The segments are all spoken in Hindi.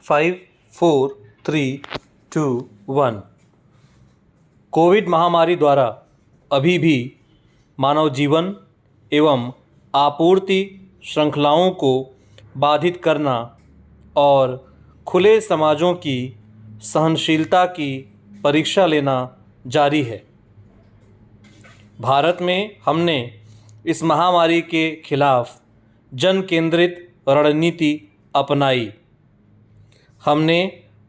5 4 3 2 1। कोविड महामारी द्वारा अभी भी मानव जीवन एवं आपूर्ति श्रृंखलाओं को बाधित करना और खुले समाजों की सहनशीलता की परीक्षा लेना जारी है। भारत में हमने इस महामारी के खिलाफ जन केंद्रित रणनीति अपनाई। हमने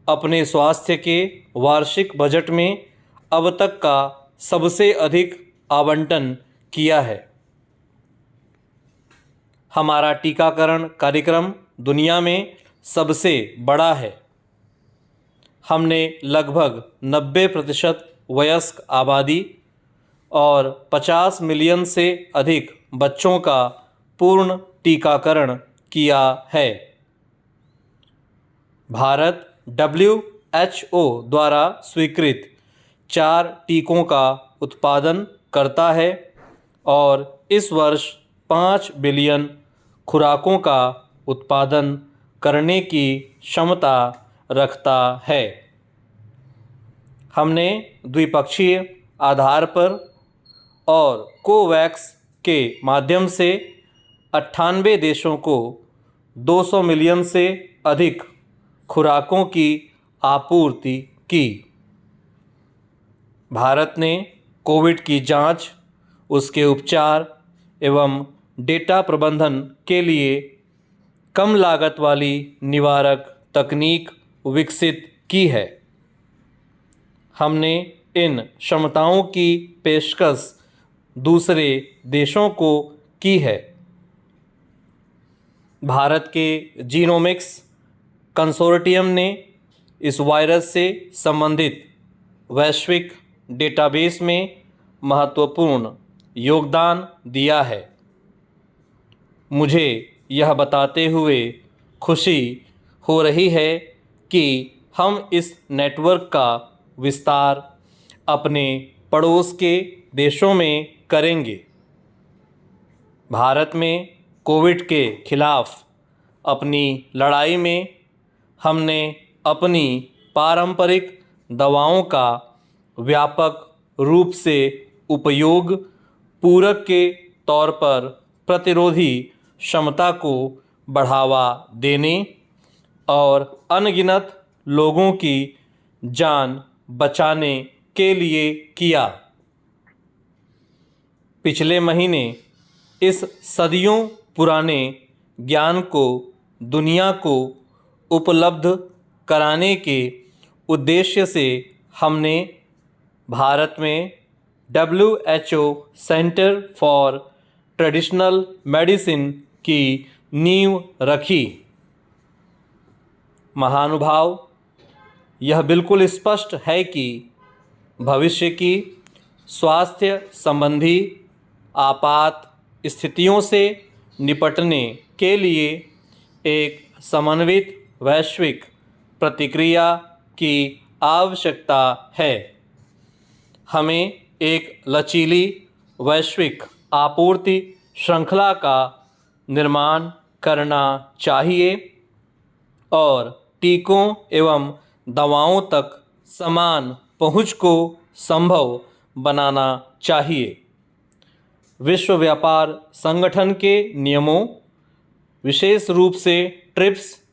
अपने स्वास्थ्य के वार्षिक बजट में अब तक का सबसे अधिक आवंटन किया है। हमारा टीकाकरण कार्यक्रम दुनिया में सबसे बड़ा है। हमने लगभग 90% वयस्क आबादी और 50 मिलियन से अधिक बच्चों का पूर्ण टीकाकरण किया है। भारत WHO द्वारा स्वीकृत 4 टीकों का उत्पादन करता है और इस वर्ष 5 बिलियन खुराकों का उत्पादन करने की क्षमता रखता है। हमने द्विपक्षीय आधार पर और कोवैक्स के माध्यम से 98 देशों को 200 मिलियन से अधिक खुराकों की आपूर्ति की। भारत ने कोविड की जांच, उसके उपचार एवं डेटा प्रबंधन के लिए कम लागत वाली निवारक तकनीक विकसित की है। हमने इन क्षमताओं की पेशकश दूसरे देशों को की है। भारत के जीनोमिक्स कंसोर्टियम ने इस वायरस से संबंधित वैश्विक डेटाबेस में महत्वपूर्ण योगदान दिया है। मुझे यह बताते हुए खुशी हो रही है कि हम इस नेटवर्क का विस्तार अपने पड़ोस के देशों में करेंगे। भारत में कोविड के खिलाफ अपनी लड़ाई में हमने अपनी पारंपरिक दवाओं का व्यापक रूप से उपयोग पूरक के तौर पर प्रतिरोधी क्षमता को बढ़ावा देने और अनगिनत लोगों की जान बचाने के लिए किया। पिछले महीने इस सदियों पुराने ज्ञान को दुनिया को उपलब्ध कराने के उद्देश्य से हमने भारत में WHO centre for traditional medicine की नींव रखी। महानुभाव, यह बिल्कुल स्पष्ट है कि भविष्य की स्वास्थ्य संबंधी आपात स्थितियों से निपटने के लिए एक समन्वित वैश्विक प्रतिक्रिया की आवश्यकता है। हमें एक लचीली वैश्विक आपूर्ति श्रृंखला का निर्माण करना चाहिए और टीकों एवं दवाओं तक समान पहुंच को संभव बनाना चाहिए। विश्व व्यापार संगठन के नियमों, विशेष रूप से ट्रिप्स,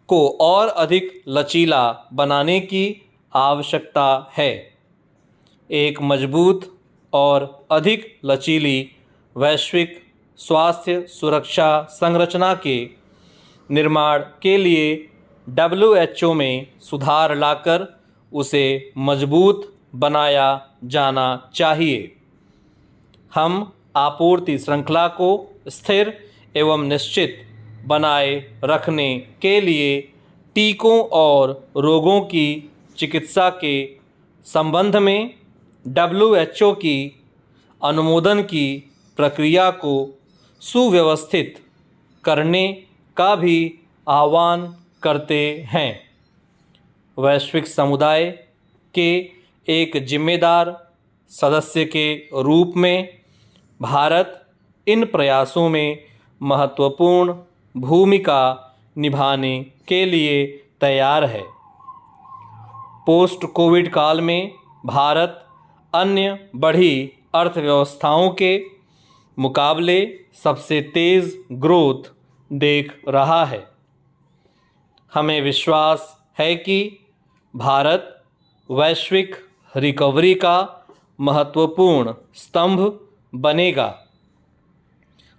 को और अधिक लचीला बनाने की आवश्यकता है। एक मजबूत और अधिक लचीली वैश्विक स्वास्थ्य सुरक्षा संरचना के निर्माण के लिए WHO में सुधार लाकर उसे मजबूत बनाया जाना चाहिए। हम आपूर्ति श्रृंखला को स्थिर एवं निश्चित बनाए रखने के लिए टीकों और रोगों की चिकित्सा के संबंध में WHO की अनुमोदन की प्रक्रिया को सुव्यवस्थित करने का भी आह्वान करते हैं। वैश्विक समुदाय के एक जिम्मेदार सदस्य के रूप में भारत इन प्रयासों में महत्वपूर्ण भूमिका निभाने के लिए तैयार है। पोस्ट कोविड काल में भारत अन्य बड़ी अर्थव्यवस्थाओं के मुकाबले सबसे तेज़ ग्रोथ देख रहा है। हमें विश्वास है कि भारत वैश्विक रिकवरी का महत्वपूर्ण स्तंभ बनेगा।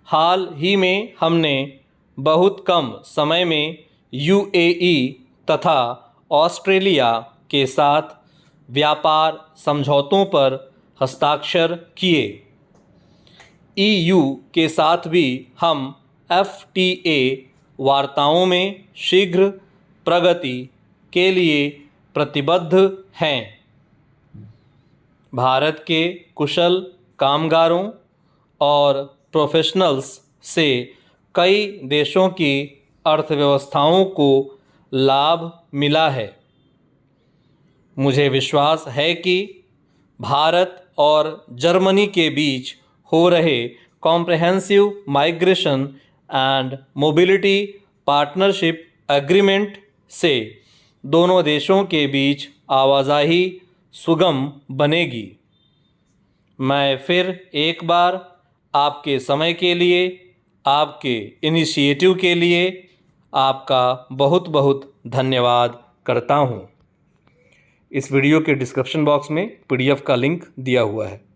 हाल ही में हमने बहुत कम समय में यूएई तथा ऑस्ट्रेलिया के साथ व्यापार समझौतों पर हस्ताक्षर किए। ईयू के साथ भी हम एफटीए वार्ताओं में शीघ्र प्रगति के लिए प्रतिबद्ध हैं। भारत के कुशल कामगारों और प्रोफेशनल्स से कई देशों की अर्थव्यवस्थाओं को लाभ मिला है। मुझे विश्वास है कि भारत और जर्मनी के बीच हो रहे comprehensive migration and mobility partnership agreement से दोनों देशों के बीच आवाजाही सुगम बनेगी। मैं फिर एक बार आपके समय के लिए, आपके इनिशिएटिव के लिए आपका बहुत बहुत धन्यवाद करता हूँ। इस वीडियो के डिस्क्रिप्शन बॉक्स में पीडीएफ का लिंक दिया हुआ है।